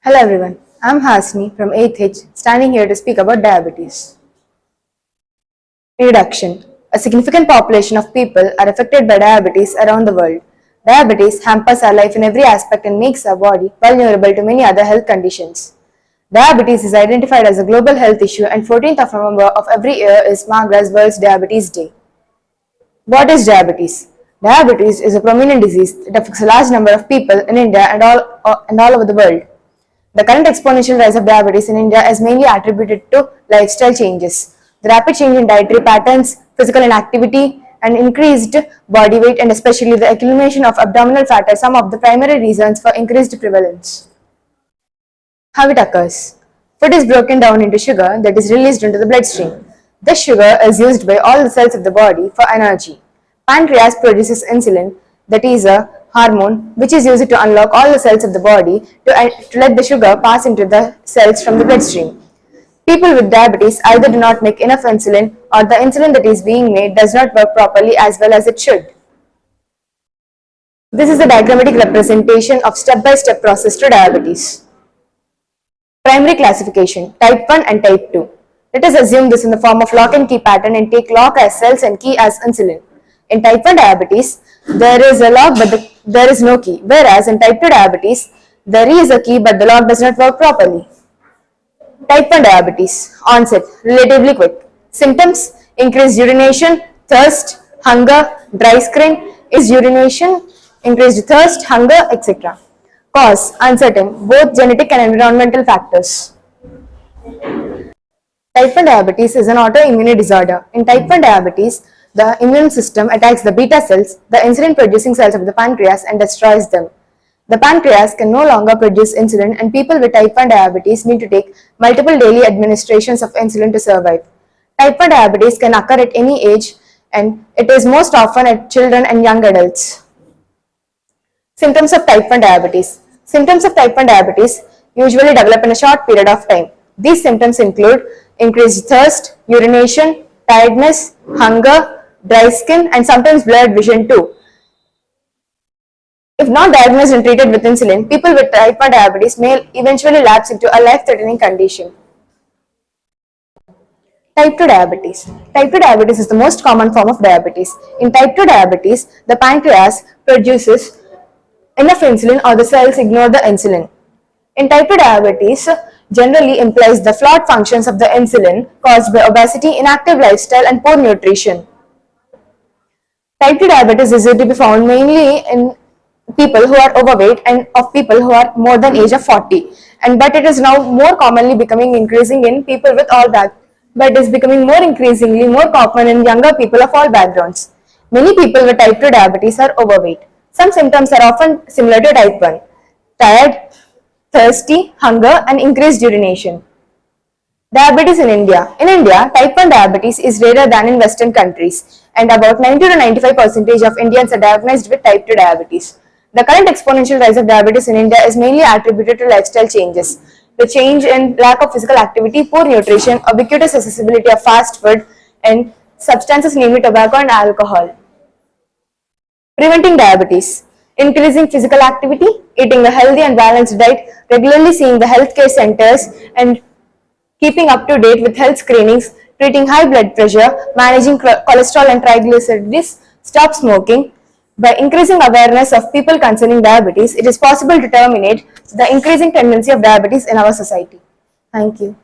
Hello everyone, I'm Hasni from 8th H, standing here to speak about diabetes. Introduction. A significant population of people are affected by diabetes around the world. Diabetes hampers our life in every aspect and makes our body vulnerable to many other health conditions. Diabetes is identified as a global health issue and 14th of November of every year is marked as World Diabetes Day. What is diabetes? Diabetes is a prominent disease that affects a large number of people in India and all over the world. The current exponential rise of diabetes in India is mainly attributed to lifestyle changes. The rapid change in dietary patterns, physical inactivity, and increased body weight, and especially the accumulation of abdominal fat, are some of the primary reasons for increased prevalence. How it occurs. Food is broken down into sugar that is released into the bloodstream. This sugar is used by all the cells of the body for energy. Pancreas produces insulin, that is a hormone which is used to unlock all the cells of the body to let the sugar pass into the cells from the bloodstream. People with diabetes either do not make enough insulin or the insulin that is being made does not work properly as well as it should. This is a diagrammatic representation of step-by-step process to diabetes. Primary classification, type 1 and type 2. Let us assume this in the form of lock and key pattern and take lock as cells and key as insulin. In type 1 diabetes, there is a lock but there is no key, whereas in type 2 diabetes, there is a key but the lock does not work properly. Type 1 diabetes, onset, relatively quick. Symptoms, increased urination, thirst, hunger, dry skin, is urination, increased thirst, hunger, etc. Cause, uncertain, both genetic and environmental factors. Type 1 diabetes is an autoimmune disorder. In type 1 diabetes, the immune system attacks the beta cells, the insulin-producing cells of the pancreas, and destroys them. The pancreas can no longer produce insulin, and people with type 1 diabetes need to take multiple daily administrations of insulin to survive. Type 1 diabetes can occur at any age, and it is most often at children and young adults. Symptoms of type 1 diabetes. Symptoms of type 1 diabetes usually develop in a short period of time. These symptoms include increased thirst, urination, tiredness, hunger, dry skin, and sometimes blurred vision too. If not diagnosed and treated with insulin, people with type 1 diabetes may eventually lapse into a life-threatening condition. Type 2 diabetes. Type 2 diabetes is the most common form of diabetes. In type 2 diabetes, the pancreas produces enough insulin or the cells ignore the insulin. In type 2 diabetes, generally implies the flawed functions of the insulin caused by obesity, inactive lifestyle, and poor nutrition. Type 2 diabetes is said to be found mainly in people who are overweight and of people who are more than age of 40. But it is now more commonly becoming increasing in people with all but it is becoming more increasingly more common in younger people of all backgrounds. Many people with type 2 diabetes are overweight. Some symptoms are often similar to type 1. Tired, thirsty, hunger, and increased urination. Diabetes in India. In India, type 1 diabetes is rarer than in Western countries, and about 90 to 95% of Indians are diagnosed with type 2 diabetes. The current exponential rise of diabetes in India is mainly attributed to lifestyle changes. The change in lack of physical activity, poor nutrition, ubiquitous accessibility of fast food, and substances namely tobacco and alcohol. Preventing diabetes. Increasing physical activity, eating a healthy and balanced diet, regularly seeing the healthcare centers, and keeping up to date with health screenings, treating high blood pressure, managing cholesterol and triglycerides, stop smoking. By increasing awareness of people concerning diabetes, it is possible to terminate the increasing tendency of diabetes in our society. Thank you.